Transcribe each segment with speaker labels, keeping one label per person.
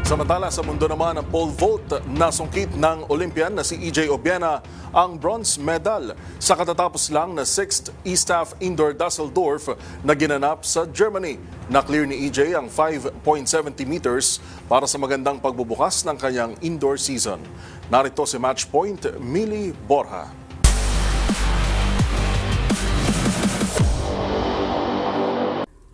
Speaker 1: Samantala sa mundo naman ng pole vault, nasungkit ng Olympian na si EJ Obiena ang bronze medal sa katatapos lang na 6th ISTAF Indoor Dusseldorf na ginanap sa Germany. Na-clear ni EJ ang 5.70 meters para sa magandang pagbubukas ng kanyang indoor season. Narito si Matchpoint, Mili Borja.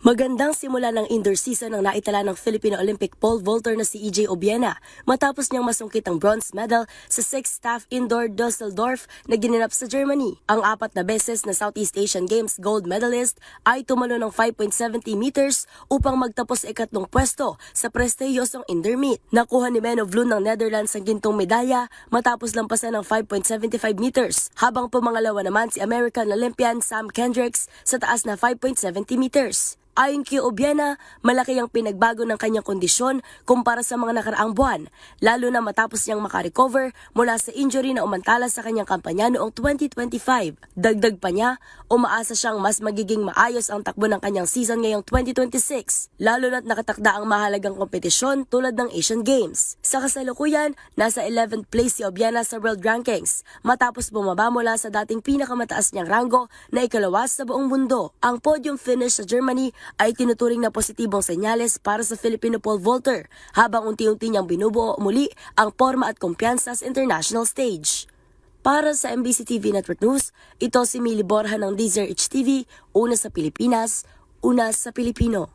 Speaker 2: Magandang simula ng indoor season ang naitala ng Filipino Olympic pole vaulter na si EJ Obiena matapos niyang masungkit ang bronze medal sa 6th Staff Indoor Dusseldorf na ginanap sa Germany. Ang 4 na beses na Southeast Asian Games gold medalist ay tumalo ng 5.70 meters upang magtapos sa ikatlong pwesto sa prestiyosong indoor meet. Nakuha ni Men of Loon ng Netherlands ang gintong medalya matapos lampasan ng 5.75 meters, habang pumangalawa naman si American Olympian Sam Kendricks sa taas na 5.70 meters. Ayon kay Obiena, malaki ang pinagbago ng kanyang kondisyon kumpara sa mga nakaraang buwan, lalo na matapos niyang makarecover mula sa injury na umantala sa kanyang kampanya noong 2025. Dagdag pa niya, umaasa siyang mas magiging maayos ang takbo ng kanyang season ngayong 2026, lalo na't nakatakda ang mahalagang kompetisyon tulad ng Asian Games. Sa kasalukuyan, nasa 11th place si Obiena sa world rankings, matapos bumaba mula sa dating pinakamataas niyang ranggo na ikalawa sa buong mundo. Ang podium finish sa Germany ay tinuturing na positibong senyales para sa Filipino pole vaulter habang unti-unti niyang binubuo muli ang porma at kumpiyansa sa international stage. Para sa MBC TV Network News, ito si Mili Borja ng DZRH TV, una sa Pilipinas, una sa Pilipino.